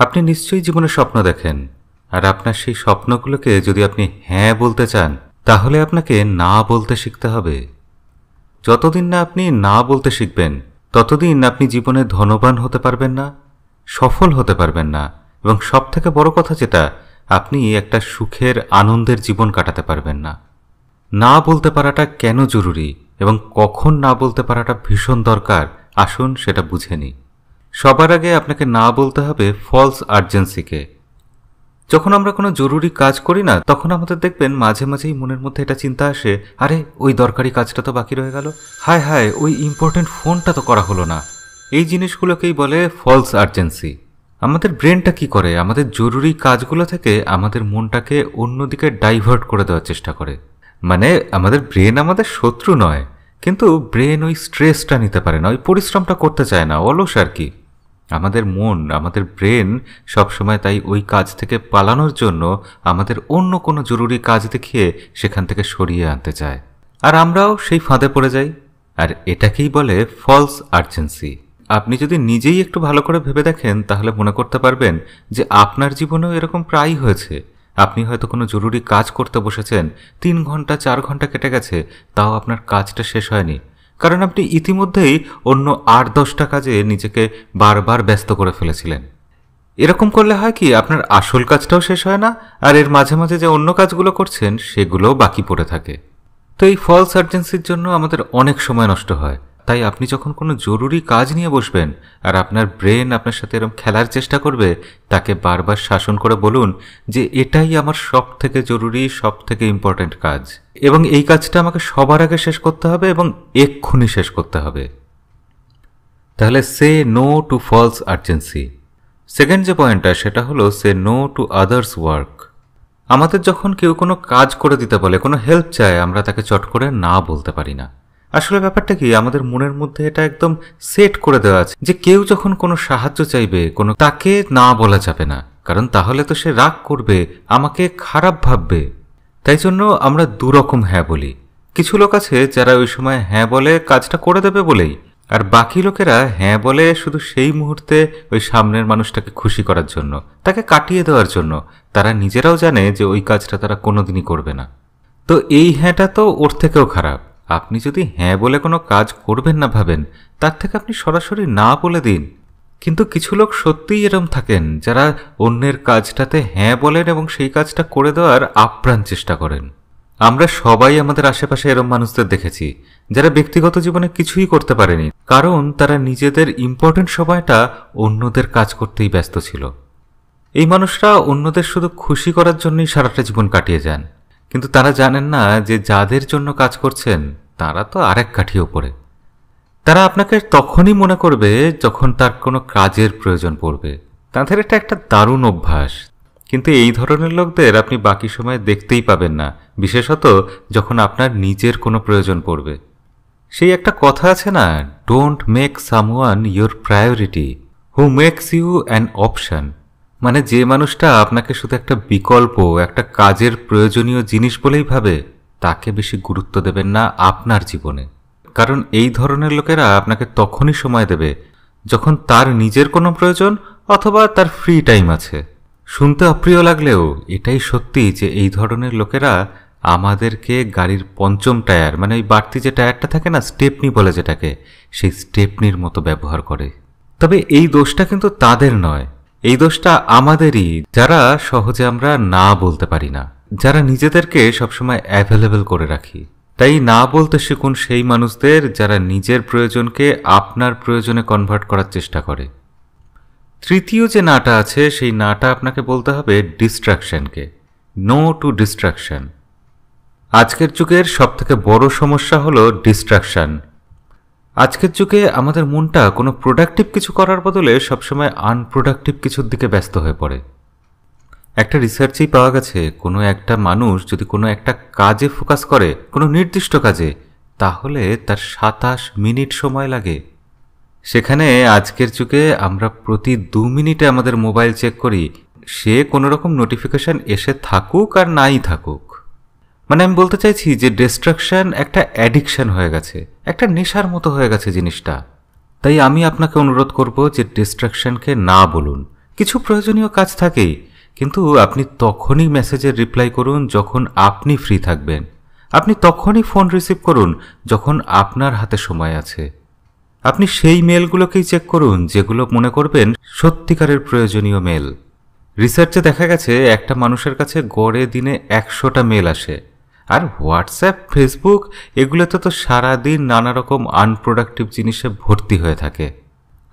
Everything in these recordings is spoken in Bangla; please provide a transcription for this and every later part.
আপনি নিশ্চয়ই জীবনে স্বপ্ন দেখেন, আর আপনার সেই স্বপ্নগুলোকে যদি আপনি হ্যাঁ বলতে চান তাহলে আপনাকে না বলতে শিখতে হবে। যতদিন না আপনি না বলতে শিখবেন ততদিন আপনি জীবনে ধনবান হতে পারবেন না, সফল হতে পারবেন না, এবং সবথেকে বড় কথা যেটা, আপনি একটা সুখের আনন্দের জীবন কাটাতে পারবেন না। না বলতে পারাটা কেন জরুরি এবং কখন না বলতে পারাটা ভীষণ দরকার, আসুন সেটা বুঝে নিই। সবার আগে আপনাকে না বলতে হবে ফলস আর্জেন্সিকে। যখন আমরা কোনো জরুরি কাজ করি না, তখন আমাদের দেখবেন মাঝে মাঝেই মনের মধ্যে এটা চিন্তা আসে, আরে ওই দরকারি কাজটা তো বাকি রয়ে গেল, হায় হায় ওই ইম্পর্টেন্ট ফোনটা তো করা হলো না। এই জিনিসগুলোকেই বলে ফলস আর্জেন্সি। আমাদের ব্রেনটা কি করে, আমাদের জরুরি কাজগুলো থেকে আমাদের মনটাকে অন্যদিকে ডাইভার্ট করে দেওয়ার চেষ্টা করে। মানে আমাদের ব্রেন আমাদের শত্রু নয়, কিন্তু ব্রেন ওই স্ট্রেসটা নিতে পারে না, ওই পরিশ্রমটা করতে চায় না, অলস আর কি। আমাদের মন, আমাদের ব্রেন সবসময় তাই ওই কাজ থেকে পালানোর জন্য আমাদের অন্য কোনো জরুরি কাজ দেখিয়ে সেখান থেকে সরিয়ে আনতে চায়, আর আমরাও সেই ফাঁদে পড়ে যাই। আর এটাকেই বলে ফলস আর্জেন্সি। আপনি যদি নিজেই একটু ভালো করে ভেবে দেখেন তাহলে মনে করতে পারবেন যে আপনার জীবনেও এরকম প্রায়ই হয়েছে। আপনি হয়তো কোনো জরুরি কাজ করতে বসেছেন, 3 ঘন্টা 4 ঘন্টা কেটে গেছে, তাও আপনার কাজটা শেষ হয়নি, কারণ আপনি ইতিমধ্যেই অন্য 8-10টা কাজে নিজেকে বারবার ব্যস্ত করে ফেলেছিলেন। এরকম করলে হয় কি, আপনার আসল কাজটাও শেষ হয় না, আর এর মাঝে মাঝে যে অন্য কাজগুলো করছেন সেগুলোও বাকি পড়ে থাকে। তো এই ফলস আর্জেন্সির জন্য আমাদের অনেক সময় নষ্ট হয়। তাই আপনি যখন কোনো জরুরি কাজ নিয়ে বসবেন আর আপনার ব্রেন আপনার সাথে এরকম খেলার চেষ্টা করবে, তাকে বারবার শাসন করে বলুন যে এটাই আমার সব থেকে জরুরি, সব থেকে ইম্পর্ট্যান্ট কাজ, এবং এই কাজটা আমাকে সবার আগে শেষ করতে হবে এবং এক্ষুনি শেষ করতে হবে। তাহলে say no to false urgency. Second যে পয়েন্টটা সেটা হলো say no to others work. আমাদের যখন কেউ কোনো কাজ করে দিতে বলে, কোনো হেল্প চায়, আমরা তাকে চট করে না বলতে পারি না। আসলে ব্যাপারটা কি, আমাদের মনের মধ্যে এটা একদম সেট করে দেওয়া আছে যে কেউ যখন কোনো সাহায্য চাইবে, তাকে না বলা যাবে না, কারণ তাহলে তো সে রাগ করবে, আমাকে খারাপ ভাববে। তাই জন্য আমরা দুরকম হ্যাঁ বলি। কিছু লোক আছে যারা ওই সময় হ্যাঁ বলে কাজটা করে দেবে বলেই, আর বাকি লোকেরা হ্যাঁ বলে শুধু সেই মুহূর্তে ওই সামনের মানুষটাকে খুশি করার জন্য, তাকে কাটিয়ে দেওয়ার জন্য। তারা নিজেরাও জানে যে ওই কাজটা তারা কোনোদিনই করবে না। তো এই হ্যাঁটা তো ওর থেকেও খারাপ। আপনি যদি হ্যাঁ বলে কোনো কাজ করবেন না ভাবেন, তার থেকে আপনি সরাসরি না বলে দিন। কিন্তু কিছু লোক সত্যিই এরম থাকেন যারা অন্যের কাজটাতে হ্যাঁ বলেন এবং সেই কাজটা করে দেওয়ার আপ্রাণ চেষ্টা করেন। আমরা সবাই আমাদের আশেপাশে এরম মানুষদের দেখেছি যারা ব্যক্তিগত জীবনে কিছুই করতে পারেনি, কারণ তারা নিজেদের ইম্পর্টেন্ট সময়টা অন্যদের কাজ করতেই ব্যস্ত ছিল। এই মানুষরা অন্যদের শুধু খুশি করার জন্যই সারাটা জীবন কাটিয়ে যান, কিন্তু তারা জানেন না যে যাদের জন্য কাজ করছেন তারা তো আরেক কাঠি ওপরে। তারা আপনাকে তখনই মনে করবে যখন তার কোনো কাজের প্রয়োজন পড়বে। তাদের এটা একটা দারুণ অভ্যাস, কিন্তু এই ধরনের লোকদের আপনি বাকি সময় দেখতেই পাবেন না, বিশেষত যখন আপনার নিজের কোনো প্রয়োজন পড়বে। সেই একটা কথা আছে না, don't make someone your priority, who makes you an option. মানে যে মানুষটা আপনাকে শুধু একটা বিকল্প, একটা কাজের প্রয়োজনীয় জিনিস বলেই ভাবে, তাকে বেশি গুরুত্ব দেবেন না আপনার জীবনে। কারণ এই ধরনের লোকেরা আপনাকে তখনই সময় দেবে যখন তার নিজের কোনো প্রয়োজন অথবা তার ফ্রি টাইম আছে। শুনতে অপ্রিয় লাগলেও এটাই সত্যি যে এই ধরনের লোকেরা আমাদেরকে গাড়ির পঞ্চম টায়ার, মানে ওই বাড়তি যে টায়ারটা থাকে না, স্টেপনি বলে যেটাকে, সেই স্টেপনির মতো ব্যবহার করে। তবে এই দোষটা কিন্তু তাদের নয়, এই দোষটা আমাদেরই, যারা সহজে আমরা না বলতে পারি না, যারা নিজেদেরকে সবসময় অ্যাভেলেবল করে রাখি। তাই না বলতে শিখুন সেই মানুষদের যারা নিজের প্রয়োজনকে আপনার প্রয়োজনে কনভার্ট করার চেষ্টা করে। তৃতীয় যে নাটা আছে সেই নাটা আপনাকে বলতে হবে ডিস্ট্রাকশনকে। No two distraction. আজকের যুগের সবথেকে বড় সমস্যা হলো ডিস্ট্রাকশন। আজকের যুগে আমাদের মনটা কোনো প্রোডাক্টিভ কিছু করার বদলে সবসময় আনপ্রোডাক্টিভ কিছুর দিকে ব্যস্ত হয়ে পড়ে। একটা রিসার্চেই পাওয়া গেছে কোনো একটা মানুষ যদি কোনো একটা কাজে ফোকাস করে, কোনো নির্দিষ্ট কাজে, তাহলে তার 27 মিনিট সময় লাগে। সেখানে আজকের যুগে আমরা প্রতি 2 মিনিটে আমাদের মোবাইল চেক করি, সে কোনো রকম নোটিফিকেশন এসে থাকুক আর নাই থাকুক। মানে আমি বলতে চাইছি যে ডিস্ট্রাকশন একটা অ্যাডিকশন হয়ে গেছে, একটা নেশার মতো হয়ে গেছে জিনিসটা। তাই আমি আপনাকে অনুরোধ করব যে ডিস্ট্রাকশনকে না বলুন। কিছু প্রয়োজনীয় কাজ থাকেই, কিন্তু আপনি তখনই মেসেজের রিপ্লাই করুন যখন আপনি ফ্রি থাকবেন। আপনি তখনই ফোন রিসিভ করুন যখন আপনার হাতে সময় আছে। আপনি সেই মেলগুলোকেই চেক করুন যেগুলো মনে করবেন সত্যিকারের প্রয়োজনীয় মেল। রিসার্চে দেখা গেছে একটা মানুষের কাছে গড়ে দিনে 100টা মেল আসে, আর হোয়াটসঅ্যাপ, ফেসবুক এগুলোতে তো সারাদিন নানা রকম আনপ্রোডাক্টিভ জিনিসে ভর্তি হয়ে থাকে,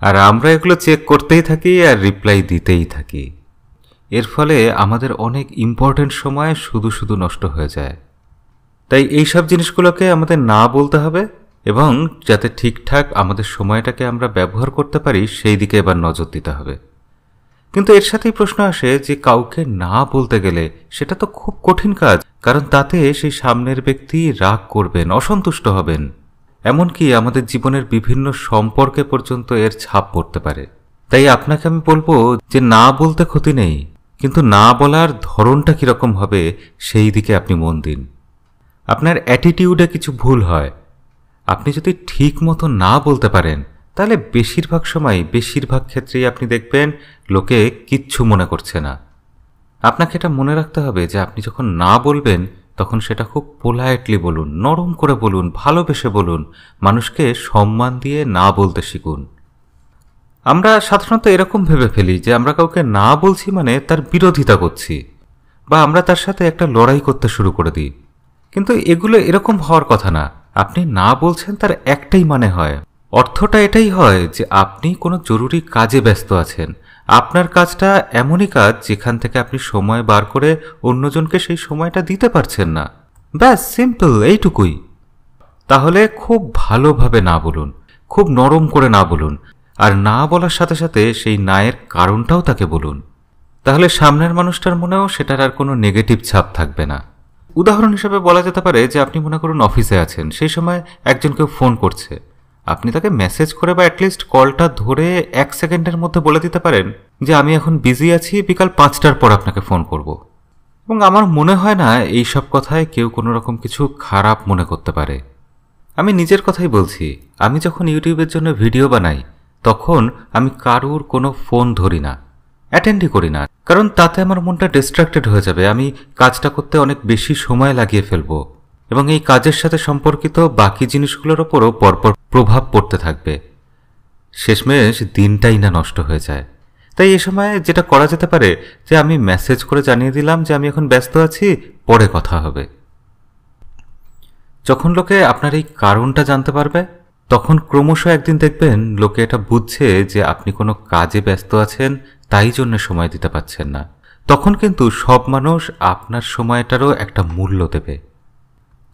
আর আমরা এগুলো চেক করতেই থাকি আর রিপ্লাই দিতেই থাকি। এর ফলে আমাদের অনেক ইম্পর্টেন্ট সময় শুধু শুধু নষ্ট হয়ে যায়। তাই এইসব জিনিসগুলোকে আমাদের না বলতে হবে, এবং যাতে ঠিকঠাক আমাদের সময়টাকে আমরা ব্যবহার করতে পারি সেই দিকে এবার নজর দিতে হবে। কিন্তু এর সাথেই প্রশ্ন আসে যে কাউকে না বলতে গেলে সেটা তো খুব কঠিন কাজ, কারণ তাতে সেই সামনের ব্যক্তি রাগ করবেন, অসন্তুষ্ট হবেন, এমনকি আমাদের জীবনের বিভিন্ন সম্পর্কে পর্যন্ত এর ছাপ পড়তে পারে। তাই আপনাকে আমি বলবো যে না বলতে ক্ষতি নেই, কিন্তু না বলার ধরনটা কিরকম হবে সেই দিকে আপনি মন দিন। আপনার অ্যাটিটিউডে কিছু ভুল হয়, আপনি যদি ঠিক মতো না বলতে পারেন তাহলে বেশিরভাগ সময়, বেশিরভাগ ক্ষেত্রেই আপনি দেখবেন লোকে কিচ্ছু মনে করছে না। আপনাকে এটা মনে রাখতে হবে যে আপনি যখন না বলবেন তখন সেটা খুব পোলাইটলি বলুন, নরম করে বলুন, ভালোবেসে বলুন, মানুষকে সম্মান দিয়ে না বলতে শিখুন। আমরা সাধারণত এরকম ভেবে ফেলি যে আমরা কাউকে না বলছি মানে তার বিরোধিতা করছি, বা আমরা তার সাথে একটা লড়াই করতে শুরু করে দিই। কিন্তু এগুলো এরকম হওয়ার কথা না। আপনি না বলছেন তার একটাই মানে হয়, অর্থটা এটাই হয় যে আপনি কোনো জরুরি কাজে ব্যস্ত আছেন। আপনার কাজটা এমনই কাজ যেখান থেকে আপনি সময় বার করে অন্যজনকে সেই সময়টা দিতে পারছেন না। ব্যাস, সিম্পল, এইটুকুই। তাহলে খুব ভালোভাবে না বলুন, খুব নরম করে না বলুন, আর না বলার সাথে সাথে সেই নায়ের কারণটাও তাকে বলুন। তাহলে সামনের মানুষটার মনেও সেটার আর কোনো নেগেটিভ ছাপ থাকবে না। উদাহরণ হিসেবে বলা যেতে পারে যে আপনি মনে করুন অফিসে আছেন, সেই সময় একজন কেউ ফোন করছে, আপনি তাকে মেসেজ করে বা অ্যাটলিস্ট কলটা ধরে 1 সেকেন্ডের মধ্যে বলে দিতে পারেন যে আমি এখন বিজি আছি, বিকাল 5টার পর আপনাকে ফোন করব। এবং আমার মনে হয় না এই সব কথায় কেউ কোনো রকম কিছু খারাপ মনে করতে পারে। আমি নিজের কথাই বলছি, আমি যখন ইউটিউবের জন্য ভিডিও বানাই তখন আমি কারুর কোনো ফোন ধরি না, অ্যাটেন্ডই করি না, কারণ তাতে আমার মনটা ডিস্ট্রাক্টেড হয়ে যাবে। আমি কাজটা করতে অনেক বেশি সময় লাগিয়ে ফেলবো, এবং এই কাজের সাথে সম্পর্কিত বাকি জিনিসগুলোর ওপরও পরপর প্রভাব পড়তে থাকবে। শেষমেশ দিনটাই না নষ্ট হয়ে যায়। তাই এ সময় যেটা করা যেতে পারে যে আমি মেসেজ করে জানিয়ে দিলাম যে আমি এখন ব্যস্ত আছি, পরে কথা হবে। যখন লোকে আপনার এই কারণটা জানতে পারবে তখন ক্রমশ একদিন দেখবেন লোকে এটা বুঝছে যে আপনি কোনো কাজে ব্যস্ত আছেন, তাই জন্য সময় দিতে পারছেন না। তখন কিন্তু সব মানুষ আপনার সময়টারও একটা মূল্য দেবে,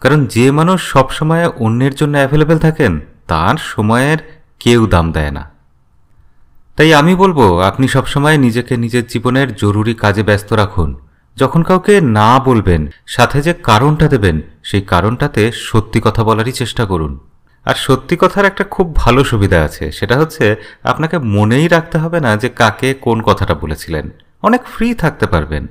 কারণ যে মানুষ সব সময় অন্যের জন্য অ্যাভেলেবেল থাকেন তার সময়ের কেউ দাম দেয় না। তাই আমি বলবো আপনি সবসময় নিজেকে নিজের জীবনের জরুরি কাজে ব্যস্ত রাখুন। যখন কাউকে না বলবেন, সাথে যে কারণটা দেবেন সেই কারণটাতে সত্যি কথা বলারই চেষ্টা করুন। আর সত্যি কথার একটা খুব ভালো সুবিধা আছে, সেটা হচ্ছে আপনাকে মনেই রাখতে হবে না যে কাকে কোন কথাটা বলেছিলেন, অনেক ফ্রি থাকতে পারবেন,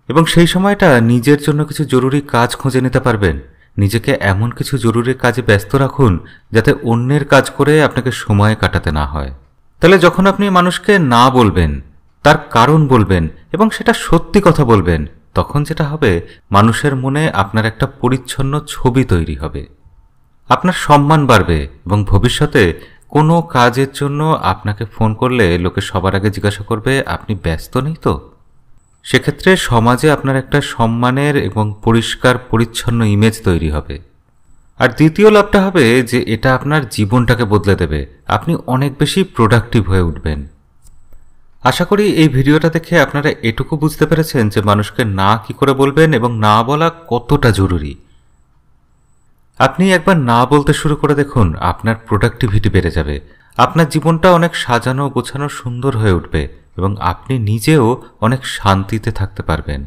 এবং সেই সময়টা নিজের জন্য কিছু জরুরি কাজ খুঁজে নিতে পারবেন। নিজেকে এমন কিছু জরুরি কাজে ব্যস্ত রাখুন যাতে অন্যের কাজ করে আপনাকে সময় কাটাতে না হয়। তাহলে যখন আপনি মানুষকে না বলবেন, তার কারণ বলবেন এবং সেটা সত্যি কথা বলবেন, তখন যেটা হবে মানুষের মনে আপনার একটা পরিচ্ছন্ন ছবি তৈরি হবে, আপনার সম্মান বাড়বে, এবং ভবিষ্যতে কোনো কাজের জন্য আপনাকে ফোন করলে লোকে সবার আগে জিজ্ঞাসা করবে আপনি ব্যস্ত নেই তো। সেক্ষেত্রে সমাজে আপনার একটা সম্মানের এবং পরিষ্কার পরিচ্ছন্ন ইমেজ তৈরি হবে। আর দ্বিতীয় লাভটা হবে যে এটা আপনার জীবনটাকে বদলে দেবে, আপনি অনেক বেশি প্রোডাক্টিভ হয়ে উঠবেন। আশা করি এই ভিডিওটা দেখে আপনারা এটুকু বুঝতে পেরেছেন যে মানুষকে না কি করে বলবেন এবং না বলা কতটা জরুরি। আপনি একবার না বলতে শুরু করে দেখুন, আপনার প্রোডাক্টিভিটি বেড়ে যাবে, আপনার জীবনটা অনেক সাজানো গোছানো সুন্দর হয়ে উঠবে, এবং আপনি নিজেও অনেক শান্তিতে থাকতে পারবেন।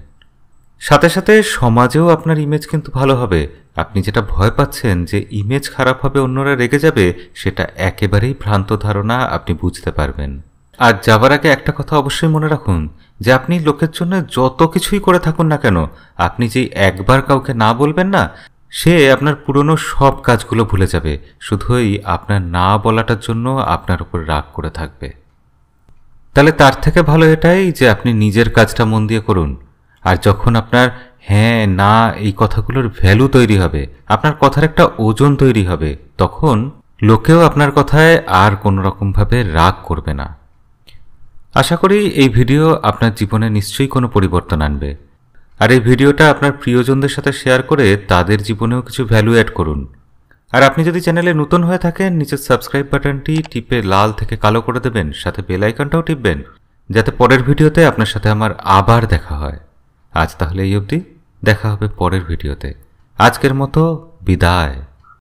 সাথে সাথে সমাজেও আপনার ইমেজ কিন্তু ভালো হবে। আপনি যেটা ভয় পাচ্ছেন যে ইমেজ খারাপ হবে, অন্যরা রেগে যাবে, সেটা একেবারেই ভ্রান্ত ধারণা, আপনি বুঝতে পারবেন। আর যাবার আগে একটা কথা অবশ্যই মনে রাখুন যে আপনি লোকের জন্য যত কিছুই করে থাকুন না কেন, আপনি যে একবার কাউকে না বলবেন না, সে আপনার পুরনো সব কাজগুলো ভুলে যাবে, শুধুই আপনার না বলাটার জন্য আপনার উপর রাগ করে থাকবে। তাহলে তার থেকে ভালো এটাই যে আপনি নিজের কাজটা মন দিয়ে করুন। আর যখন আপনার হ্যাঁ না এই কথাগুলোর ভ্যালু তৈরি হবে, আপনার কথার একটা ওজন তৈরি হবে, তখন লোকেও আপনার কথায় আর কোনো রকমভাবে রাগ করবে না। আশা করি এই ভিডিও আপনার জীবনে নিশ্চয়ই কোনো পরিবর্তন আনবে। আর এই ভিডিওটা আপনার প্রিয়জনদের সাথে শেয়ার করে তাদের জীবনেও কিছু ভ্যালু অ্যাড করুন। আর আপনি যদি চ্যানেলে নতুন হয়ে থাকেন, নিচের সাবস্ক্রাইব বাটনটি টিপে লাল থেকে কালো করে দেবেন, সাথে বেল আইকনটাও টিপবেন, যাতে পরের ভিডিওতে আপনার সাথে আমার আবার দেখা হয়। আজ তাহলে এই অবধি, দেখা হবে পরের ভিডিওতে। আজকের মতো বিদায়।